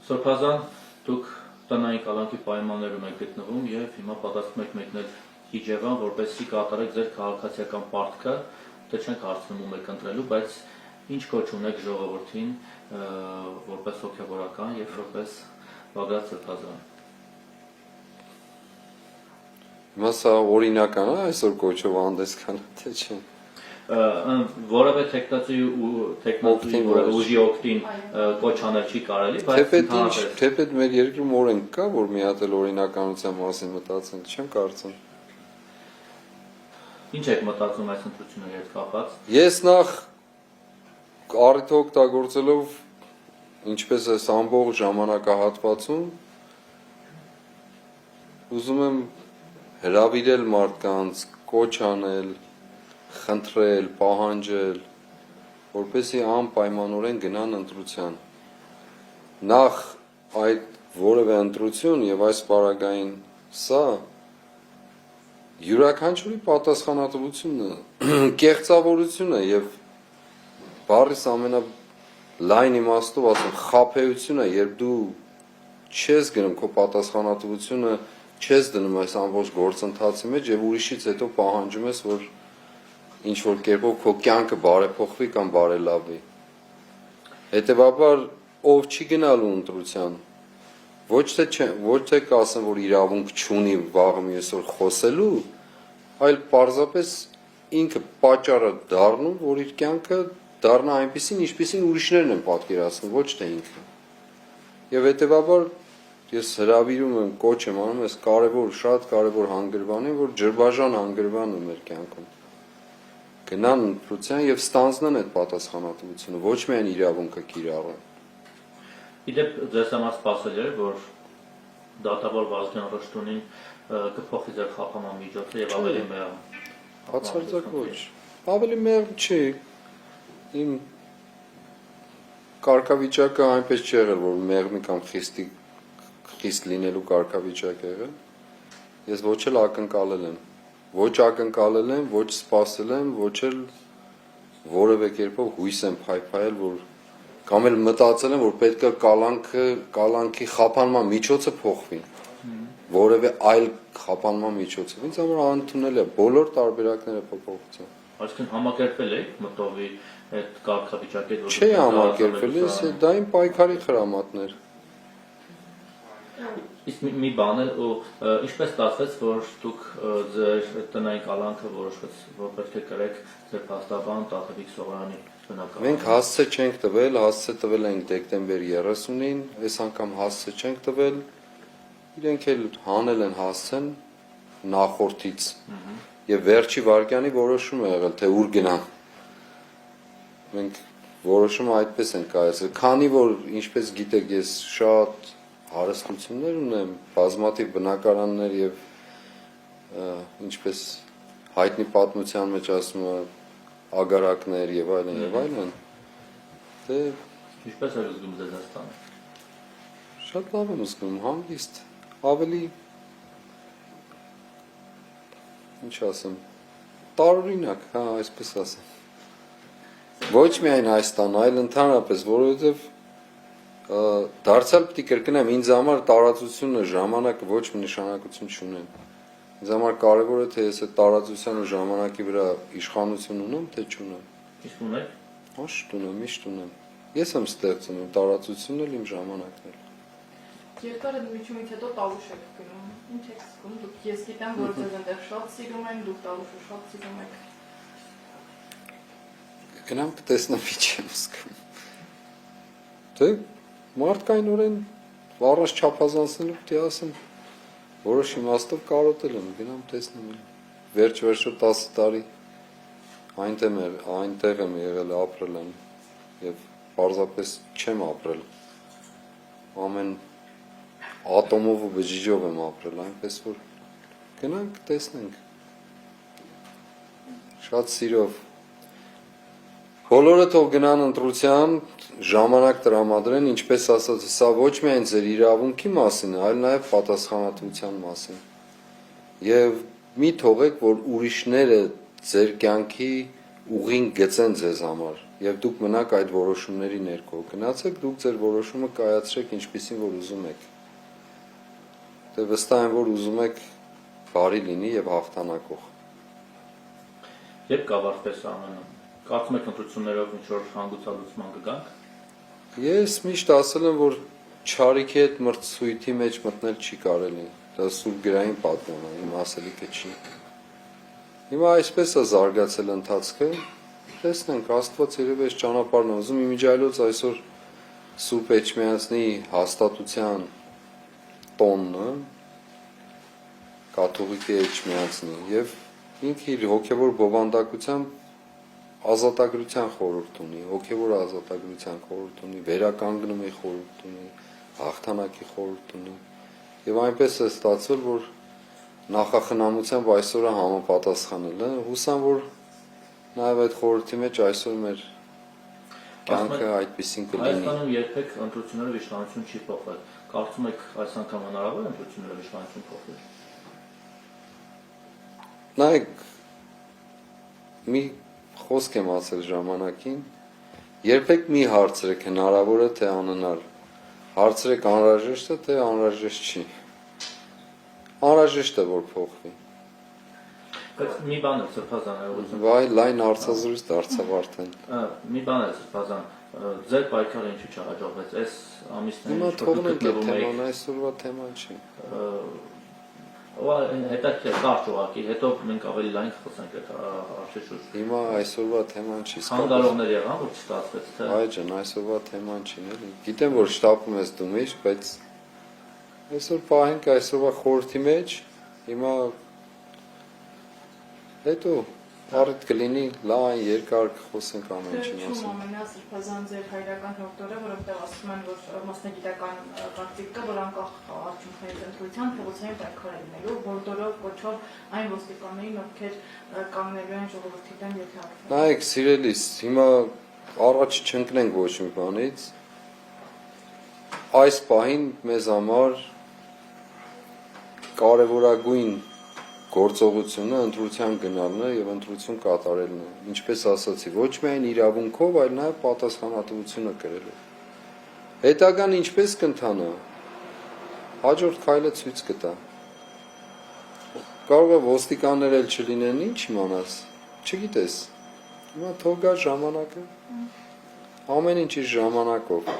Սրբազան դուք տնային կալանքի պայմաններում եք գտնվում եւ հիմա պատրաստվում եք մեկնել Իջևան, որպեսզի կատարեք ձեր քաղաքացիական պարտքը, թե չենք հարցնում ում եք ընտրելու, բայց ինչ կոչ ունեք ժողովրդին որպես հոգեվորական եւ որպես Բագրատ Սրբազան։ Հիմա սա օրինական է այսօր կոչով հանդես գալը, թե չէ։ Որևէ տեխնացի ուժի օգտին կոչ անել չի կարելի, բայց թեպետ մեր երկրում օրենք կա, որ մի հատ էլ օրինականության մասին մտածենք, չեմ կարծում։ Ինչ եք մտածում այս ընտրությունների հետ կապված։ Ես նախ առիթ օգտագործելով ինչպես այս ամբողջ ժամանակահատվածում ուզում եմ հրավիրել մարդկանց, կոչ անել, խնդրել, պահանջել, որպեսզի անպայմանորեն գնան ընտրության։ Նախ այդ որևէ ընտրություն եւ այս պարագային սա յուրաքանչյուրի պատասխանատվությունն է, կեղծավորությունը եւ բառիս ամենալայն իմաստով ասում խաբեությունը, երբ դու չես գնում քո պատասխանատվությունը, չես դնում այս ամբողջ գործընթացի մեջ եւ ուրիշից հետո պահանջում ես, որ ինչ որ կերպով քո կյանքը բարեփոխվի կամ բարելավվի։ Հետևաբար ով չի գնալու ընտրության, ոչ թե կասեմ, որ իրավունք չունի վաղը մյուսօր խոսելու, այլ պարզապես ինքը պատճառը դառնում, որ իր կյանքը դառնա այնպեսին, ինչպեսին ուրիշներն են պատկերացնում, ոչ թե ինքը։ Եվ հետևաբար ես հրավիրում եմ, կոչ եմ անում այս կարևոր, շատ կարևոր հանգրվանին, որ ջրբաժան հանգրվան է մեր կյանքում։ Գնան ընտրության եւ ստանձնեն այդ պատասխանատվությունը, ոչ միայն իրավունքը կիրառեն։ Իդեպ ձեզ համար սպասել էր, որ դատավոր Վազգեն Ռշտունին կփոխի ձեր խափանման միջոցը եւ ավելի մեղմ։ Բացարձակ ոչ։ Ավելի մեղմ չի։ Իմ կարգավիճակը այնպես չի եղել, որ մեղմի կամ խիստ լինելու կարգավիճակ եղել։ Ես ոչ էլ ակնկալել եմ։ Ոչ ակնկալել եմ, ոչ սպասել եմ, ոչ էլ որևէ կերպով հույս եմ փայփայել, որ կամ էլ մտածել եմ, որ պետք է կալանքի խափանման միջոցը փոխվի, որևէ այլ խափանման միջոցով։ Ինձ համար անընդունել է բոլոր տարբերակները փոփոխության։ Այսինքն համակերպել եք մտովի այդ կարգավիճակի հետ, Չէ համակերպել, դա իմ պայքարի խրամատներ։ Իսկ մի բան է, ինչպես ստացվեց, որ դուք ձեր տնային կալանքը որոշվեց, որ պետք է կրեք ձեր փաստաբան Տաթևիկ Սողոյանի բնակարանը։ Մենք հասցե չենք տվել, հասցե տվել ենք դեկտեմբեր 30-ին, այս անգամ հասցե չենք տվել, իրենք էլ հանել են հասցեն նախորդից եւ վերջի վարկյանի որոշումը եղել, թե ուր գնան։ Մենք որոշումը այդպես ենք կայացրել, քանի որ ինչպես գիտեք, ես շատ հարստություններ ունեմ, բազմաթիվ բնակարաններ եւ ինչպես հայտնի պատմության մեջ ասում է ագարակներ եւ այլն, դե ինչպես եք զգում ձեզ այստեղ։ Շատ լավ եմ զգում, հանգիստ, ավելի ինչ ասեմ, տարօրինակ, հա, այսպես ասեմ։ Ոչ միայն այս տան, այլ ընդհանրապես, որովհետեւ դարձյալ պիտի կրկնեմ, ինձ համար տարածությունը, ժամանակը ոչ մի նշանակություն չունեն։ Ինձ համար կարևոր է, թե ես այդ տարածության ու ժամանակի վրա իշխանություն ունեմ, թե չունեմ։ Իսկ ունեք։ Հաշտ ունեմ, միշտ ունեմ։ Ես եմ ստեղծում իմ տարածությունն էլ, իմ ժամանակն էլ։ Երկար այդ միջումից հետո Տավուշ եք գնում։ Ինչ եք զգում։ Դուք ես գիտեմ, որ ձեզ այնտեղ շատ սիրում են, դուք Տավուշը շատ սիրում եք։ Գնամ կտեսնեմ ինչ եմ զգում։ Դե մարդկայնորեն առանց չափազանցնելու պիտի ասեմ, որոշ իմաստով կարոտել եմ, գնամ տեսնեմ։ Վերջ-վերջը 10 տարի այնտեղ եմ եղել, ապրել եմ եւ պարզապես չեմ ապրել։ Ամեն ատոմով ու բջիջով եմ ապրել, այնպես որ գնանք տեսնենք։ Շատ սիրով Բոլորը թող գնան ընտրության, ժամանակ տրամադրեն, ինչպես ասած, սա ոչ միայն ձեր իրավունքի մասին է, այլ նաև պատասխանատվության մասին։ Եվ մի թողեք, որ ուրիշները ձեր կյանքի ուղին գծեն ձեզ համար։ եւ դուք մնաք այդ որոշումների ներքո։ Գնացեք դուք ձեր որոշումը կայացրեք ինչպեսին որ ուզում եք։ Դե վստահ եմ որ ուզում եք բարի լինի եւ հաղթանակող։ Երբ կավարտվես ԱՄՆ-ը, կարծում եք ընտրություններով ինչ որ հանգուցալուծման կգանք։ Ես միշտ ասել եմ որ չարիքի հետ մրցույթի մեջ մտնել չի կարելի։ Դա սուրբ գրային պատմում է, իմ ասելիքը չի։ Հիմա այսպես է զարգացել ընթացքը, տեսնենք Աստված երևի այս ճանապարհն է ուզում, իմիջիայլոց այսօր Սուրբ Էջմիածնի հաստատության տոնը կաթողիկե Էջմիածնի եւ ինքը իր հոգեվոր բովանդակությամբ ազատագրության խորհուրդ ունի, հոգեվոր ազատագրության խորհուրդ ունի, վերականգնումի խորհուրդ ունի, հաղթանակի խորհուրդ ունի եւ այնպես է ստացվել որ նախախնամությամբ այսօրը համապատասխանել է հուսամ որ նաև այդ խորհրդի մեջ այսօր մեր կյանքը այդպեսին կլինի Հայաստանում երբեք ընտրությունները իշխանություն չի փոխվել կարծում եք այս անգամ հնարավոր է ընտրությունները իշխանություն փոխել նայեք մի խոսք եմ ասել ժամանակին երբեք մի հարցրեք հնարավոր է թե անհնար հարցրեք անհրաժեշտ է թե անհրաժեշտ չի Անհրաժեշտ է որ փոխվի։ Բայց մի բան է Սրբազան Վայ լայն հարցազրույց դարձավ արդեն։ Մի բան է Սրբազան ձեր պայքարը ինչու չհաջողվեց այս ամիսներին Հիմա թողնենք այդ թեման այսօրվա թեման չի։ Հետաքրքիր կարճ ուղղակի հետո մենք ավելի լայն խոսենք այդ հարցի շուրջ։ Հիմա այսօրվա թեման չի։ Խանգարողներ եղան որ չստացվեց թե։ Այ ջան այսօրվա թեման չի էլի։ Գիտեմ որ շտապում ես դու միշտ, բայց այսօր պահենք այսօրվա խորհրդի մեջ, հիմա հետո առիթ կլինի լայն երկար խոսենք ամեն ինչի մասին։ Չում ամենա Սրբազան ձեր հայրական դոկտորը, որովհետև ասում են, որ մասնագիտական կարծիք կա, որ անկախ արդյունքների ընտրության փողոցային պայքար է լինելու, որտորով կոչով այն ոստիկաններին, ովքեր կանգնելու են ժողովրդի դեմ եթե ակտիվ։ Նայեք, սիրելիս, հիմա առաջ չընկնենք ոչ մի բանից։ Այս պահին մեզ համար կարևորագույն գործողությունը ընտրության գնալն է եւ ընտրություն կատարելն է։ Ինչպես ասացի, ոչ միայն իրավունքով, այլ նաեւ պատասխանատվությունը կրելով։ Հետագան ինչպես կընթանա։ Հաջորդ քայլը ցույց կտա։ Կարող է ոստիկաններ էլ չլինեն, ինչ իմանաս։ Չգիտես։ Հիմա թող գա ժամանակը։ Ամեն ինչ իր ժամանակով։